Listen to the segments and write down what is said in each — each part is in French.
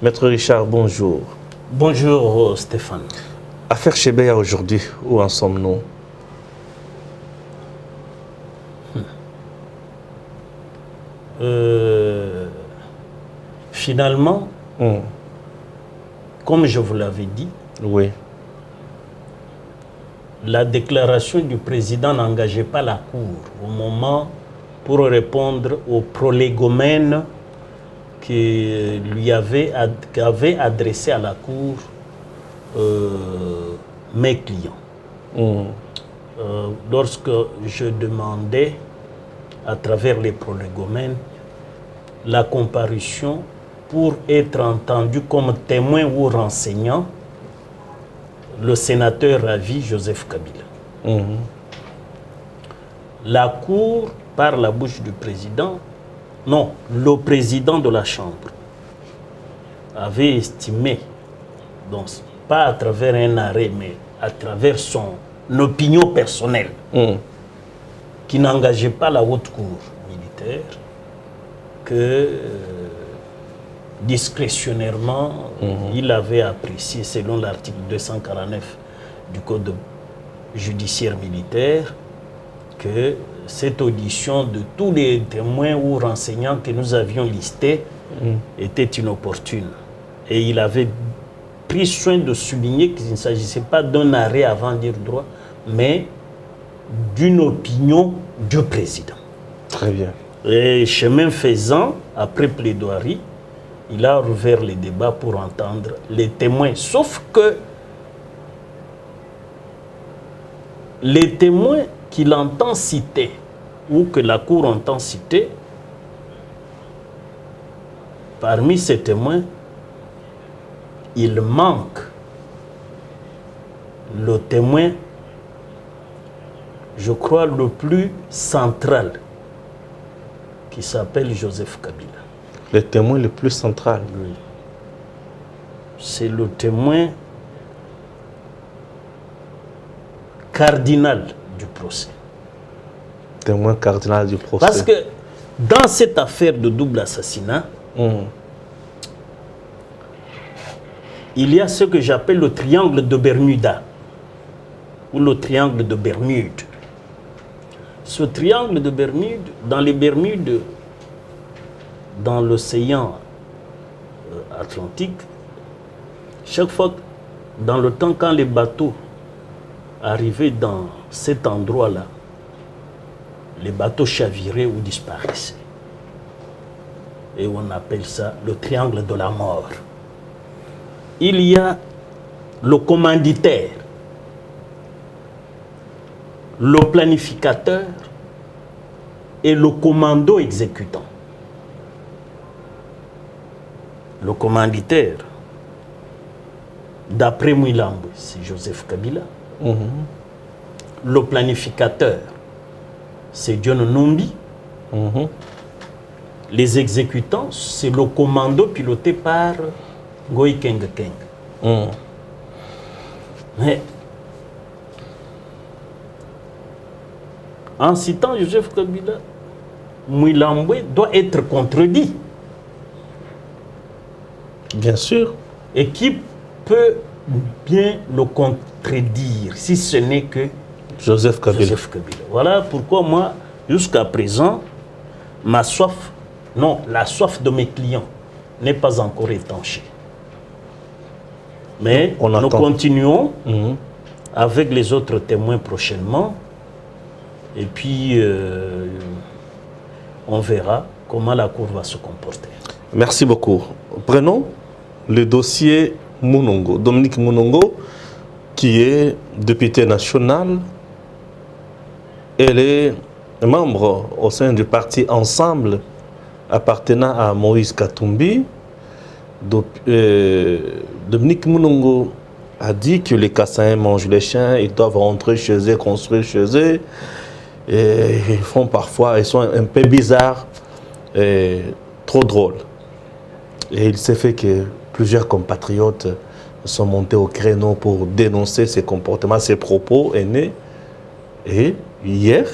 Maître Richard, bonjour. Bonjour Stéphane. Affaire Chebeya aujourd'hui, où en sommes-nous? Finalement, comme je vous l'avais dit, oui. La déclaration du président n'engageait pas la Cour au moment pour répondre aux prolégomènes qu'avait adressé à la Cour mes clients. Lorsque je demandais, à travers les prolégomènes, la comparution pour être entendu comme témoin ou renseignant, le sénateur ravi Joseph Kabila. La Cour, par la bouche du président, non, le président de la Chambre avait estimé, donc pas à travers un arrêt, mais à travers son opinion personnelle, qui n'engageait pas la haute cour militaire, que discrétionnairement, il avait apprécié, selon l'article 249 du Code judiciaire militaire, que cette audition de tous les témoins ou renseignants que nous avions listés était inopportune. Et il avait pris soin de souligner qu'il ne s'agissait pas d'un arrêt avant dire droit, mais d'une opinion du président. Très bien. Et chemin faisant, après plaidoirie, il a rouvert les débats pour entendre les témoins. Sauf que les témoins qu'il entend citer, ou que la Cour entend citer, parmi ces témoins, il manque le témoin, je crois, le plus central, qui s'appelle Joseph Kabila. Le témoin le plus central. Oui. C'est le témoin cardinal du procès. Témoin cardinal du procès. Parce que dans cette affaire de double assassinat, il y a ce que j'appelle le triangle de Bermuda, ou le triangle de Bermude. Ce triangle de Bermude, dans les Bermudes, dans l'océan Atlantique, chaque fois, dans le temps quand les bateaux arrivaient dans cet endroit-là, les bateaux chaviraient ou disparaissaient. Et on appelle ça le triangle de la mort. Il y a le commanditaire, le planificateur et le commando exécutant. Le commanditaire, d'après Mouilambwe, c'est Joseph Kabila. Le planificateur, c'est John Numbi. Les exécutants, c'est le commando piloté par Ngoï Keng Keng. Mais en citant Joseph Kabila, Mouilambwe doit être contredit. Bien sûr. Et qui peut bien le contredire si ce n'est que Joseph Kabila. Joseph Kabila. Voilà pourquoi moi, jusqu'à présent, ma soif, non, la soif de mes clients n'est pas encore étanchée. Mais nous continuons avec les autres témoins prochainement. Et puis, on verra comment la Cour va se comporter. Merci beaucoup. Prenons le dossier Mounongo. Dominique Mounongo, qui est député national. Elle est membre au sein du parti Ensemble, appartenant à Moïse Katumbi. Dominique Mounongo a dit que les Kassaïens mangent les chiens, ils doivent rentrer chez eux, construire chez eux. Et ils font parfois, ils sont un peu bizarres, et trop drôles. Et il s'est fait que plusieurs compatriotes sont montés au créneau pour dénoncer ces comportements, ces propos haineux. Et hier,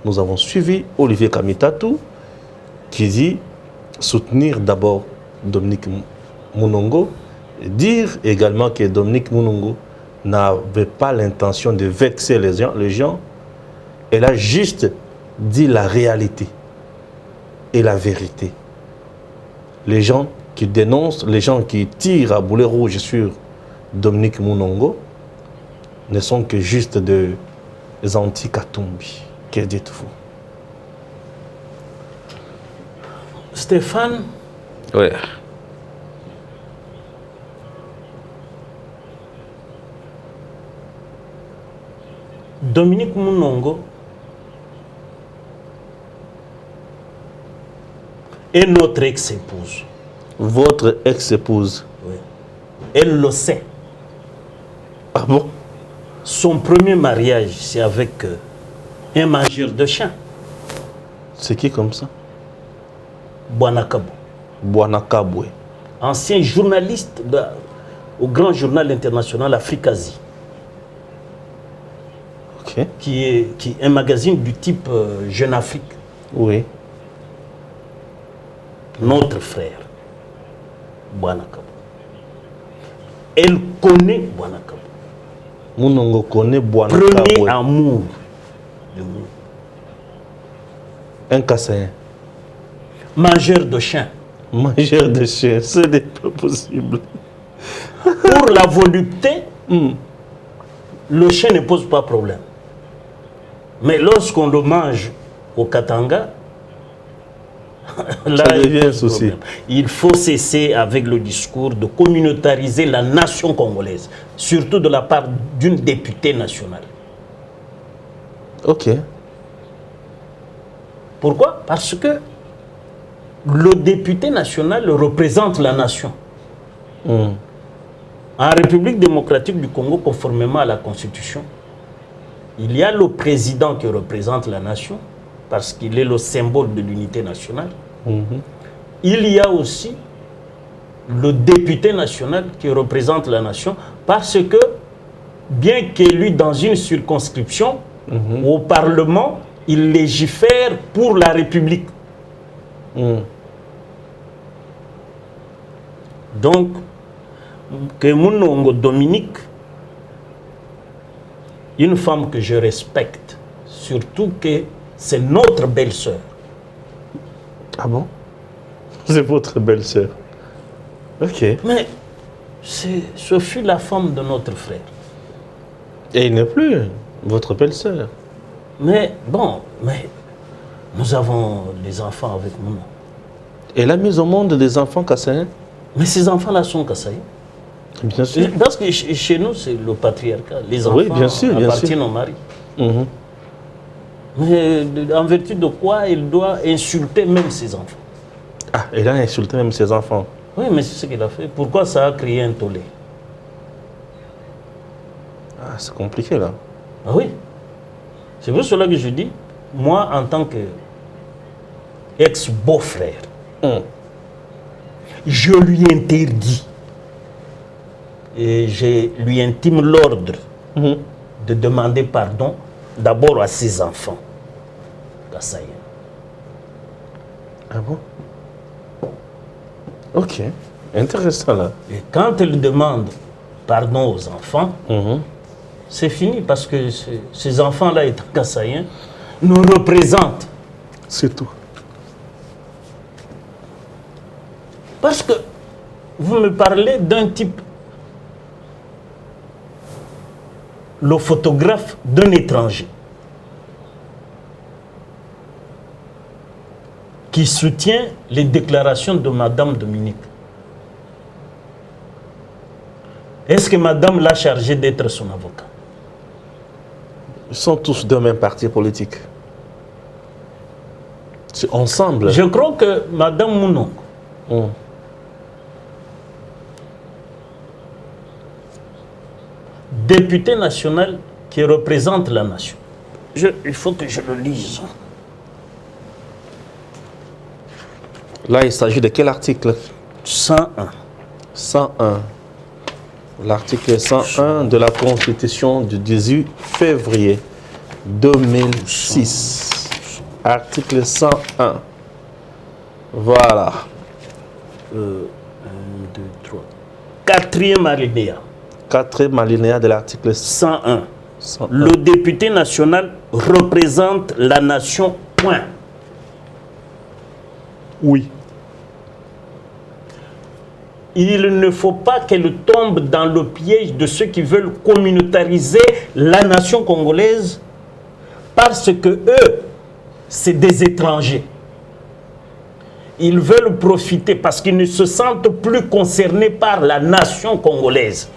nous avons suivi Olivier Kamitatou qui dit soutenir d'abord Dominique Mounongo, dire également que Dominique Mounongo n'avait pas l'intention de vexer les gens. Elle a juste dit la réalité et la vérité. Les gens qui dénoncent, les gens qui tirent à boulet rouge sur Dominique Mounongo ne sont que juste des anti-Katumbi. Que dites-vous? Stéphane, Oui. Dominique Mounongo est notre ex-épouse. Votre ex-épouse. Oui. Elle le sait. Ah bon? Son premier mariage, c'est avec un mangeur de chiens, C'est qui comme ça? Bouanakabo, Bouanakabwe. ancien journaliste au grand journal international Afrique-Asie, Ok. qui est un magazine du type Jeune Afrique. Oui. Notre frère, Bouanakabo. Elle connaît Bouanakabo. Mounongo connaît Premier Bouanakabwe. amour de Mounongo. Un Kassaïen. Mangeur de chiens. Mangeur de chiens, ce n'est pas possible. Pour la volupté, le chien ne pose pas problème. Mais lorsqu'on le mange au Katanga, là, Ça devient il un pose souci. problème. Il faut cesser avec le discours de communautariser la nation congolaise, surtout de la part d'une députée nationale. Ok. Pourquoi? Parce que le député national représente la nation. En République démocratique du Congo, conformément à la Constitution, il y a le président qui représente la nation, parce qu'il est le symbole de l'unité nationale. Il y a aussi le député national qui représente la nation, parce que, bien qu'élu dans une circonscription, au Parlement, il légifère pour la République. Donc, que Mounongo Dominique, une femme que je respecte, surtout que c'est notre belle-sœur. Ah bon? C'est votre belle-sœur. Ok. Mais ce fut la femme de notre frère. Et il n'est plus votre belle-sœur. Mais bon, mais nous avons des enfants avec nous. Elle a mis au monde des enfants Kassaïens? Mais ces enfants-là sont Kassaï. Bien sûr. Parce que chez nous, c'est le patriarcat. Les enfants Oui, bien sûr, bien appartiennent sûr. au mari. Mhm. Mais en vertu de quoi il doit insulter même ses enfants? Ah, elle a insulté même ses enfants. Oui, mais c'est ce qu'il a fait. Pourquoi ça a créé un tollé? Ah, c'est compliqué là. Ah oui. C'est pour cela que je dis, moi, en tant que ex-beau-frère, je lui interdis et je lui intime l'ordre de demander pardon d'abord à ses enfants. Kassaïen. Ah bon? Ok. Intéressant là. Et quand elle demande pardon aux enfants, c'est fini parce que ces enfants-là étant Kassaïens nous représentent. C'est tout. Parce que vous me parlez d'un type, le photographe d'un étranger, qui soutient les déclarations de Madame Dominique. Est-ce que Madame l'a chargé d'être son avocat? Ils sont tous de même parti politique. C'est ensemble. Je crois que Madame Mounongo, députée nationale qui représente la nation. Il faut que je le lise. Là, il s'agit de quel article? 101. 101. L'article 101 de la Constitution du 18 février 2006. Article 101. Voilà. 2, 3. Quatrième alinéa. Quatrième alinéa de l'article 101. 101. Le député national représente la nation, point. Oui. Il ne faut pas qu'elle tombe dans le piège de ceux qui veulent communautariser la nation congolaise parce que eux, c'est des étrangers. Ils veulent profiter parce qu'ils ne se sentent plus concernés par la nation congolaise.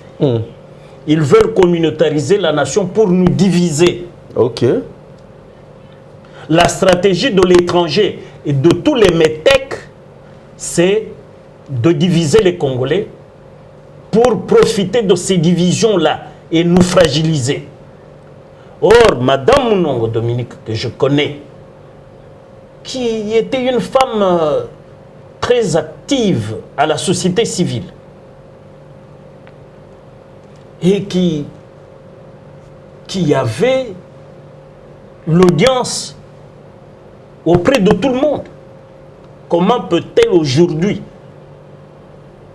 Ils veulent communautariser la nation pour nous diviser. Ok. La stratégie de l'étranger et de tous les métèques, c'est de diviser les Congolais pour profiter de ces divisions-là et nous fragiliser. Or, Madame Mounongo Dominique, que je connais, qui était une femme très active à la société civile et qui avait l'audience auprès de tout le monde. Comment peut-elle aujourd'hui,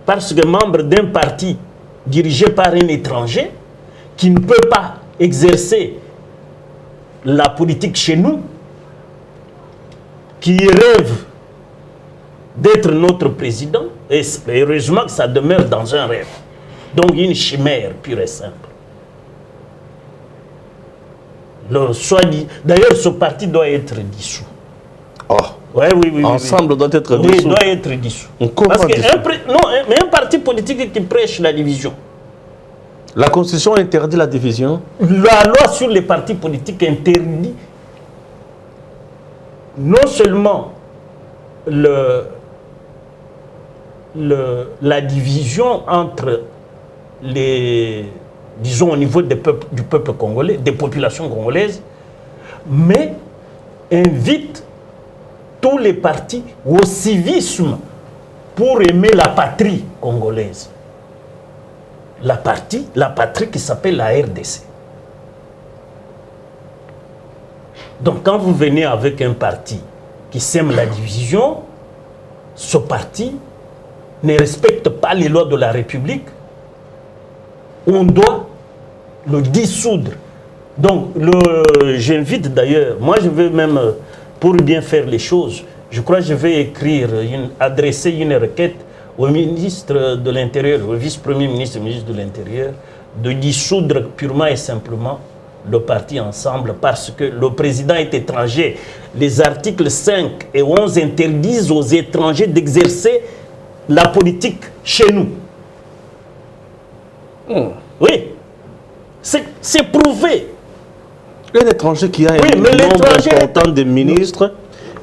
parce que membre d'un parti dirigé par un étranger, qui ne peut pas exercer la politique chez nous, qui rêve d'être notre président, et heureusement que ça demeure dans un rêve, donc une chimère pure et simple. D'ailleurs, ce parti doit être dissous. Oh. Ouais, oui. Ensemble doit être dissous. Oui, doit être dissous. Parce que un parti politique qui prêche la division. La Constitution interdit la division. La loi sur les partis politiques interdit non seulement la division entre les, disons au niveau du peuple congolais, des populations congolaises, mais invite tous les partis au civisme pour aimer la patrie congolaise. La patrie qui s'appelle la RDC. Donc quand vous venez avec un parti qui sème la division, ce parti ne respecte pas les lois de la République, on doit le dissoudre. Donc j'invite d'ailleurs, moi je veux même, pour bien faire les choses, je crois que je vais adresser une requête au ministre de l'Intérieur, au vice-premier ministre de l'Intérieur, de dissoudre purement et simplement le parti Ensemble parce que le président est étranger. Les articles 5 et 11 interdisent aux étrangers d'exercer la politique chez nous. Oui, c'est prouvé. Un étranger qui a un nombre important de ministres,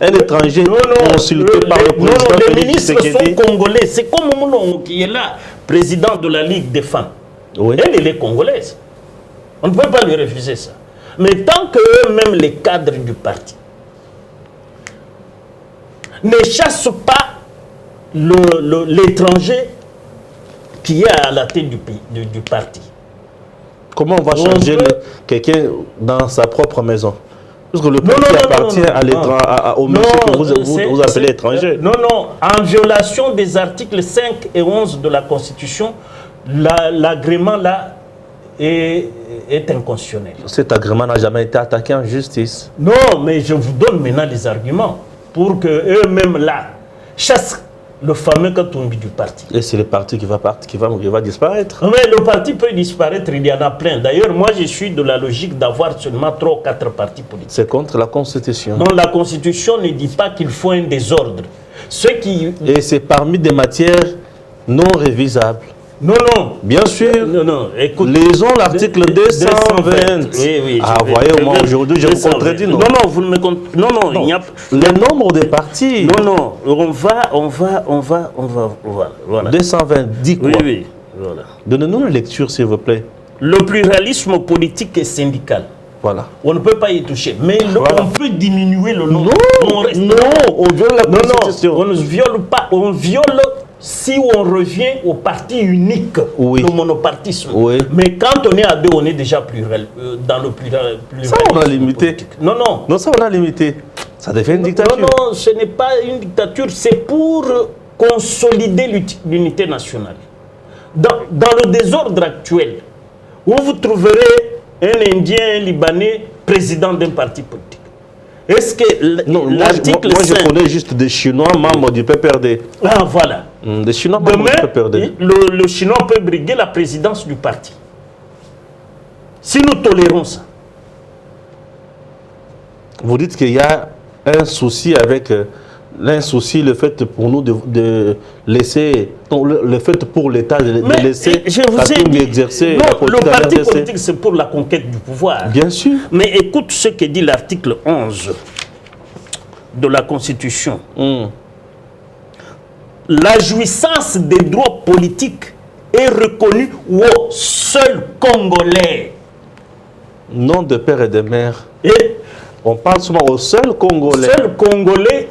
un étranger consulté par le président. Non, les ministres sont congolais. C'est comme Mounongo qui est là, président de la Ligue des femmes. Oui. Elle est congolaise. On ne peut pas lui refuser ça. Mais tant qu'eux-mêmes, les cadres du parti, ne chassent pas l'étranger qui est à la tête du parti. Comment on va changer quelqu'un dans sa propre maison? Parce que le parti appartient au monsieur que vous appelez étranger. Non, en violation des articles 5 et 11 de la Constitution, l'agrément là est inconstitutionnel. Cet agrément n'a jamais été attaqué en justice. Non, mais je vous donne maintenant les arguments pour qu'eux-mêmes là chassent le fameux Katumbi du parti. Et c'est le parti qui va disparaître. Mais le parti peut disparaître, il y en a plein. D'ailleurs, moi je suis de la logique d'avoir seulement 3 ou 4 partis politiques. C'est contre la Constitution. Non, la Constitution ne dit pas qu'il faut un désordre. Et c'est parmi des matières non révisables. Non. Bien sûr. Non. Écoute, lisons l'article 220. Oui. Voyez, moi aujourd'hui, je vous contredis. Non, vous ne me contredis. Non, il y a... Le nombre de partis. Non, on va. Voilà. 220, dit quoi? Oui, voilà. Donnez-nous une lecture, s'il vous plaît. Le pluralisme politique et syndical. Voilà. On ne peut pas y toucher. Mais on peut diminuer le nombre. Non, on viole la Constitution. On ne viole pas. On viole si on revient au parti unique, le monopartisme. Oui. Mais quand on est à 2, on est déjà dans le pluralisme. Ça, on a limité. Politique. Non, ça, on a limité. Ça devient une dictature. Non, ce n'est pas une dictature. C'est pour consolider l'unité nationale. Dans le désordre actuel, où vous trouverez un Indien, un Libanais, président d'un parti politique. Est-ce que l'article 5... Moi, je connais juste des Chinois membres du PPRD. Ah, voilà. Des Chinois membres du PPRD. Le Chinois peut briguer la présidence du parti. Si nous tolérons ça. Vous dites qu'il y a un souci avec... le fait pour nous de laisser... le fait pour l'État de laisser Katumbi exercer la politique. Le parti politique, c'est pour la conquête du pouvoir. Bien sûr. Mais écoute ce que dit l'article 11 de la Constitution. La jouissance des droits politiques est reconnue aux seuls Congolais. Non de père et de mère. Et on parle souvent aux seuls Congolais. Seuls Congolais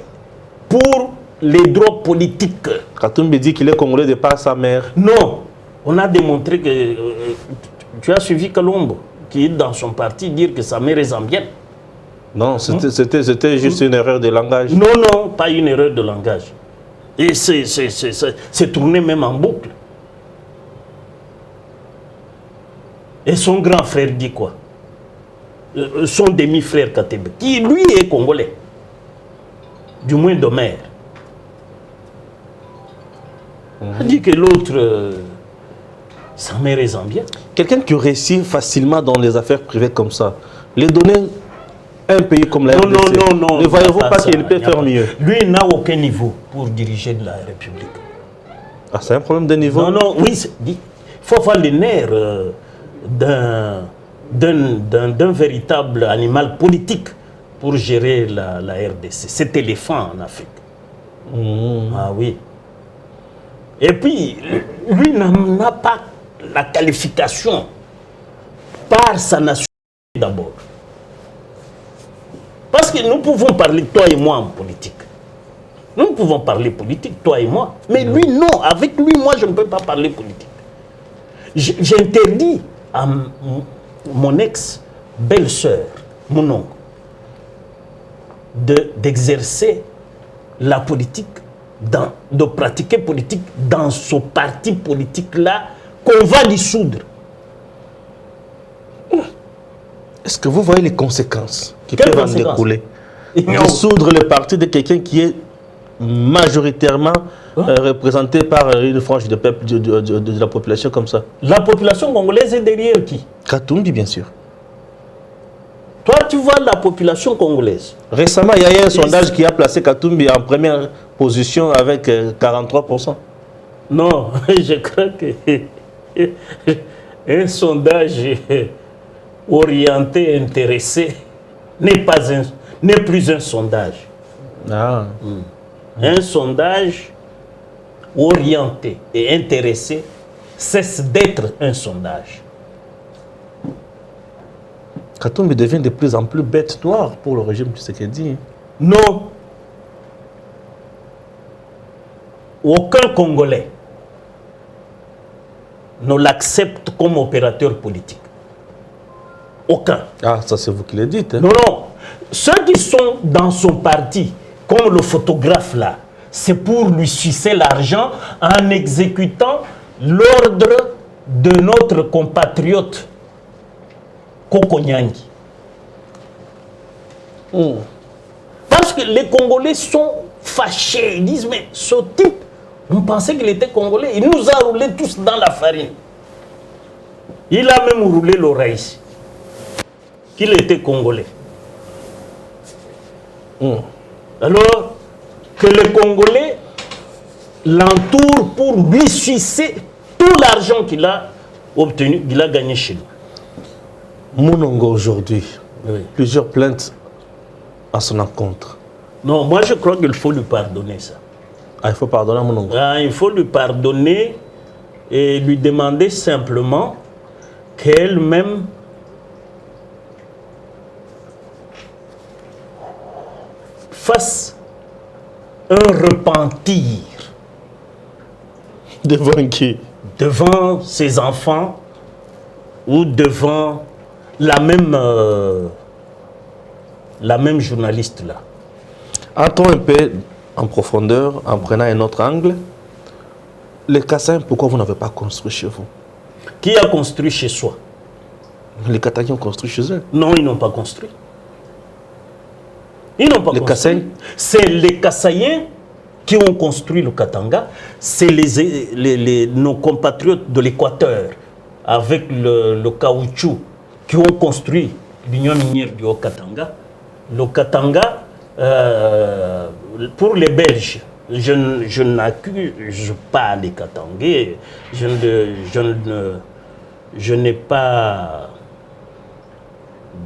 pour les droits politiques. Katumbi dit qu'il est Congolais de par sa mère. Non. On a démontré que... tu as suivi Kalombo, qui est dans son parti, dire que sa mère est zambienne. Non, c'était juste une erreur de langage. Non, non, pas une erreur de langage. Et c'est tourné même en boucle. Et son grand frère dit quoi? Son demi-frère Katebe, qui lui est congolais, du moins de mère. Il dit que l'autre, sa mère est zambienne. Quelqu'un qui réussit facilement dans les affaires privées comme ça, les donner un pays comme la RDC, non. Ne voyez-vous pas qu'il peut faire mieux? Lui n'a aucun niveau pour diriger la République. Ah, c'est un problème de niveau? Non, oui, il faut avoir les nerfs d'un véritable animal politique pour gérer la RDC. Cet éléphant en Afrique. Ah oui. Et puis, lui n'a pas la qualification par sa nation d'abord. Parce que nous pouvons parler, toi et moi, en politique. Nous pouvons parler politique, toi et moi. Mais lui, non. Avec lui, moi, je ne peux pas parler politique. J'interdis à mon ex-belle-sœur, mon oncle, d'exercer la politique, de pratiquer politique dans ce parti politique-là qu'on va dissoudre. Est-ce que vous voyez les conséquences qui peuvent en découler? Dissoudre le parti de quelqu'un qui est majoritairement représenté par une frange de peuple de la population comme ça. La population congolaise est derrière qui? Katumbi, bien sûr. Toi, tu vois la population congolaise. Récemment, il y a eu un sondage qui a placé Katumbi en première position avec 43%. Non, je crois que un sondage orienté, intéressé, n'est plus un sondage. Un sondage orienté et intéressé cesse d'être un sondage. Katumbi devient de plus en plus bête noire pour le régime Tshisekedi. Non. Aucun Congolais ne l'accepte comme opérateur politique. Aucun. Ah, ça c'est vous qui le dites. Hein? Non. Ceux qui sont dans son parti, comme le photographe là, c'est pour lui sucer l'argent en exécutant l'ordre de notre compatriote Koko Nyangi. Parce que les Congolais sont fâchés. Ils disent, mais ce type, on pensait qu'il était Congolais. Il nous a roulés tous dans la farine. Il a même roulé l'oreille qu'il était Congolais. Alors que les Congolais l'entourent pour lui sucer tout l'argent qu'il a obtenu, qu'il a gagné chez nous. Monongo aujourd'hui, plusieurs plaintes à son encontre. Non, moi je crois qu'il faut lui pardonner ça. Ah, il faut pardonner à Monongo. Il faut lui pardonner et lui demander simplement qu'elle-même fasse un repentir. Devant qui? Devant ses enfants ou devant la même journaliste là. Entrons un peu en profondeur, en prenant un autre angle. Les Kassans, pourquoi vous n'avez pas construit chez vous? Qui a construit chez soi? Les Katangais ont construit chez eux. Non, ils n'ont pas construit. Ils n'ont pas Les construit. Kassans? C'est les Kassaïens qui ont construit le Katanga. C'est nos compatriotes de l'Équateur, avec le caoutchouc, qui ont construit l'union minière du Haut-Katanga. Le Katanga, pour les Belges, je n'accuse pas les Katangais, je n'ai pas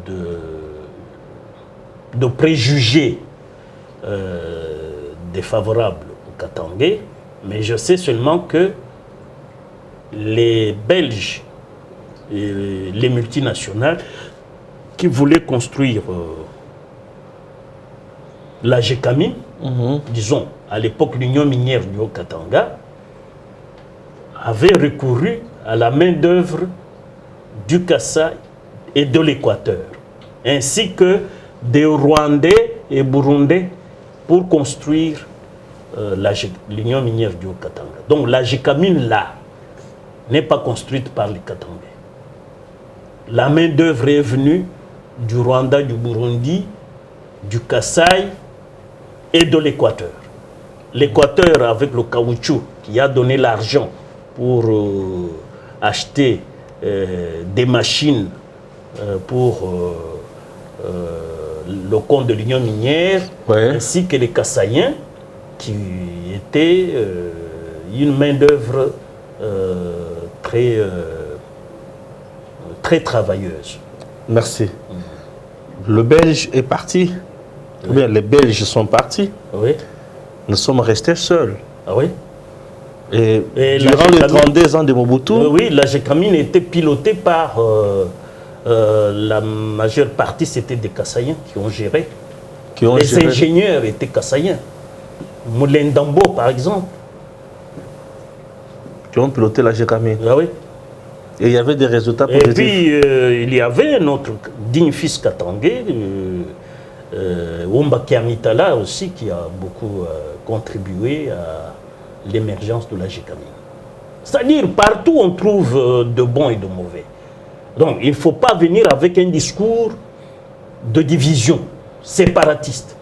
de préjugés défavorables aux Katangais, mais je sais seulement que les Belges et les multinationales qui voulaient construire la GECAMIN, disons, à l'époque l'Union minière du Haut-Katanga, avait recouru à la main-d'œuvre du Kasaï et de l'Équateur, ainsi que des Rwandais et Burundais pour construire l'Union minière du Haut-Katanga. Donc la GECAMIN, là, n'est pas construite par les Katangais. La main-d'œuvre est venue du Rwanda, du Burundi, du Kasaï et de l'Équateur. L'Équateur, avec le caoutchouc, qui a donné l'argent pour acheter des machines pour le compte de l'Union minière, ainsi que les Kassaïens, qui étaient une main-d'œuvre très travailleuse. Merci. Le Belge est parti. Oui. Ou bien les Belges sont partis. Oui. Nous sommes restés seuls. Ah oui. Et durant les 32 ans de Mobutu... Oui, la GECAMIN était pilotée par... la majeure partie, c'était des Kassaïens qui ont géré. Les ingénieurs étaient Kassaïens. Moulin Dambo, par exemple. Qui ont piloté la GECAMIN. Ah oui. Et il y avait des résultats positifs. Et puis, il y avait notre digne fils katangais, Womba Kiamitala aussi, qui a beaucoup contribué à l'émergence de la GECAMIN. C'est-à-dire, partout on trouve de bons et de mauvais. Donc, il ne faut pas venir avec un discours de division séparatiste.